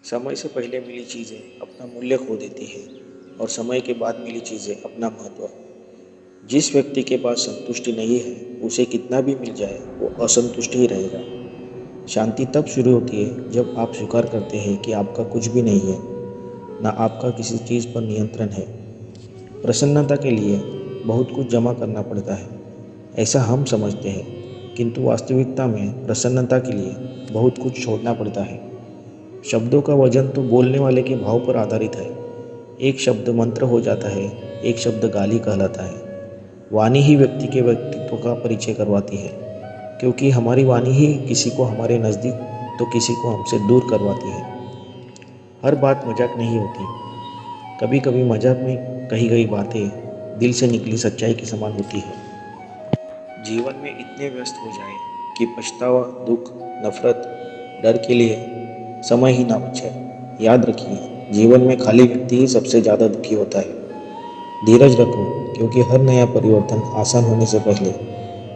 समय से पहले मिली चीज़ें अपना मूल्य खो देती है और समय के बाद मिली चीज़ें अपना महत्व। जिस व्यक्ति के पास संतुष्टि नहीं है उसे कितना भी मिल जाए वो असंतुष्ट ही रहेगा। शांति तब शुरू होती है जब आप स्वीकार करते हैं कि आपका कुछ भी नहीं है, ना आपका किसी चीज़ पर नियंत्रण है। प्रसन्नता के लिए बहुत कुछ जमा करना पड़ता है, ऐसा हम समझते हैं, किंतु वास्तविकता में प्रसन्नता के लिए बहुत कुछ छोड़ना पड़ता है। शब्दों का वजन तो बोलने वाले के भाव पर आधारित है। एक शब्द मंत्र हो जाता है, एक शब्द गाली कहलाता है। वाणी ही व्यक्ति के व्यक्तित्व का परिचय करवाती है, क्योंकि हमारी वाणी ही किसी को हमारे नज़दीक तो किसी को हमसे दूर करवाती है। हर बात मजाक नहीं होती। कभी कभी मजाक में कही गई बातें दिल से निकली सच्चाई के समान होती है। जीवन में इतने व्यस्त हो जाए कि पछतावा, दुख, नफरत, डर के लिए समय ही ना बचे। याद रखिए, जीवन में खाली व्यक्ति ही सबसे ज़्यादा दुखी होता है। धीरज रखो, क्योंकि हर नया परिवर्तन आसान होने से पहले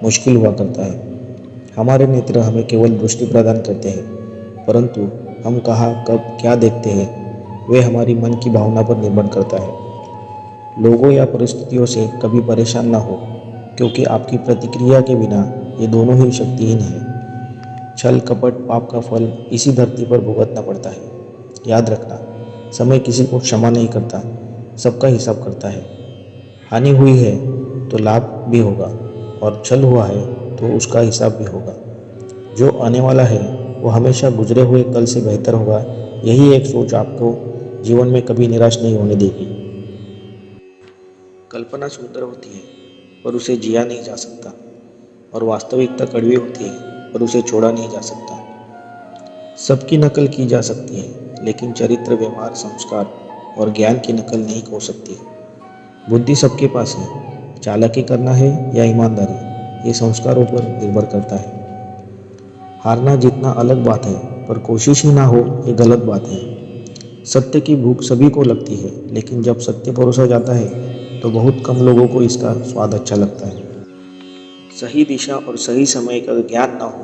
मुश्किल हुआ करता है। हमारे नेत्र हमें केवल दृष्टि प्रदान करते हैं, परंतु हम कहाँ, कब, क्या देखते हैं, वे हमारी मन की भावना पर निर्भर करता है। लोगों या परिस्थितियों से कभी परेशान ना हो, क्योंकि आपकी प्रतिक्रिया के बिना ये दोनों ही शक्तिहीन है। छल, कपट, पाप का फल इसी धरती पर भुगतना पड़ता है। याद रखना, समय किसी को क्षमा नहीं करता, सबका हिसाब करता है। हानि हुई है तो लाभ भी होगा, और छल हुआ है तो उसका हिसाब भी होगा। जो आने वाला है वो हमेशा गुजरे हुए कल से बेहतर होगा। यही एक सोच आपको जीवन में कभी निराश नहीं होने देगी। कल्पना सुंदर होती है पर उसे जिया नहीं जा सकता, और वास्तविकता कड़वी होती है पर उसे छोड़ा नहीं जा सकता। सबकी नकल की जा सकती है, लेकिन चरित्र, व्यवहार, संस्कार और ज्ञान की नकल नहीं हो सकती। बुद्धि सबके पास है, चालाकी करना है या ईमानदारी, ये संस्कारों पर निर्भर करता है। हारना जीतना अलग बात है, पर कोशिश ही ना हो ये गलत बात है। सत्य की भूख सभी को लगती है, लेकिन जब सत्य परोसा जाता है तो बहुत कम लोगों को इसका स्वाद अच्छा लगता है। सही दिशा और सही समय का ज्ञान ना हो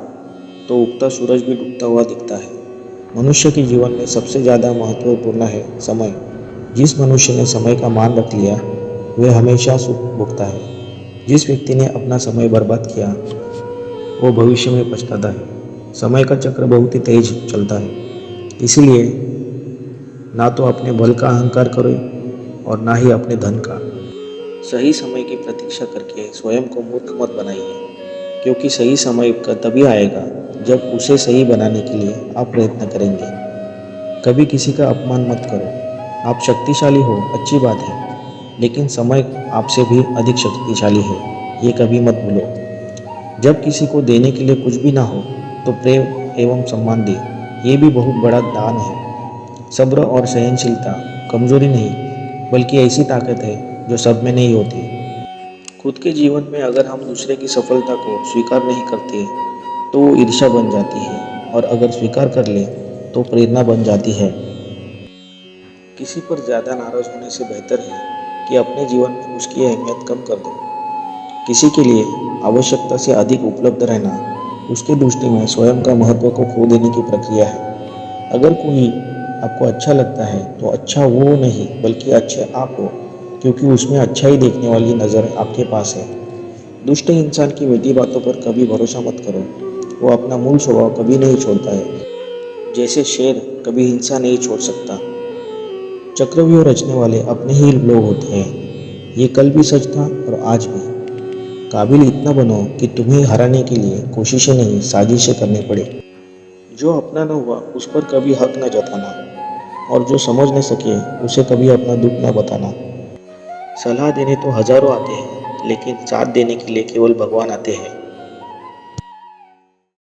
तो उगता सूरज भी डूबता हुआ दिखता है। मनुष्य के जीवन में सबसे ज़्यादा महत्वपूर्ण है समय। जिस मनुष्य ने समय का मान रख लिया वह हमेशा सुख भोगता है। जिस व्यक्ति ने अपना समय बर्बाद किया वो भविष्य में पछताता है। समय का चक्र बहुत ही तेज चलता है, इसीलिए ना तो अपने बल का अहंकार करें और ना ही अपने धन का। सही समय की प्रतीक्षा करके स्वयं को मूर्ख मत बनाइए, क्योंकि सही समय का तभी आएगा जब उसे सही बनाने के लिए आप प्रयत्न करेंगे। कभी किसी का अपमान मत करो। आप शक्तिशाली हो, अच्छी बात है, लेकिन समय आपसे भी अधिक शक्तिशाली है, ये कभी मत भूलो। जब किसी को देने के लिए कुछ भी ना हो तो प्रेम एवं सम्मान दे, ये भी बहुत बड़ा दान है। सब्र और सहनशीलता कमजोरी नहीं, बल्कि ऐसी ताकत है जो सब में नहीं होती। खुद के जीवन में अगर हम दूसरे की सफलता को स्वीकार नहीं करते तो वो ईर्ष्या बन जाती है, और अगर स्वीकार कर ले तो प्रेरणा बन जाती है। किसी पर ज़्यादा नाराज होने से बेहतर है कि अपने जीवन में उसकी अहमियत कम कर दो। किसी के लिए आवश्यकता से अधिक उपलब्ध रहना उसकी दृष्टि में स्वयं का महत्व को खो देने की प्रक्रिया है। अगर कोई आपको अच्छा लगता है तो अच्छा वो नहीं बल्कि अच्छे आप हो, क्योंकि उसमें अच्छा ही देखने वाली नज़र आपके पास है। दुष्ट इंसान की मीठी बातों पर कभी भरोसा मत करो, वो अपना मूल स्वभाव कभी नहीं छोड़ता है। जैसे शेर कभी हिंसा नहीं छोड़ सकता। चक्रव्यूह रचने वाले अपने ही लोग होते हैं। ये कल भी सच था और आज भी। काबिल इतना बनो कि तुम्हें हराने के लिए कोशिशें नहीं साजिशें करनी पड़े। जो अपना न हुआ उस पर कभी हक न जताना, और जो समझ न सके उसे कभी अपना दुख न बताना। सलाह देने तो हजारों आते हैं, लेकिन साथ देने के लिए केवल भगवान आते हैं।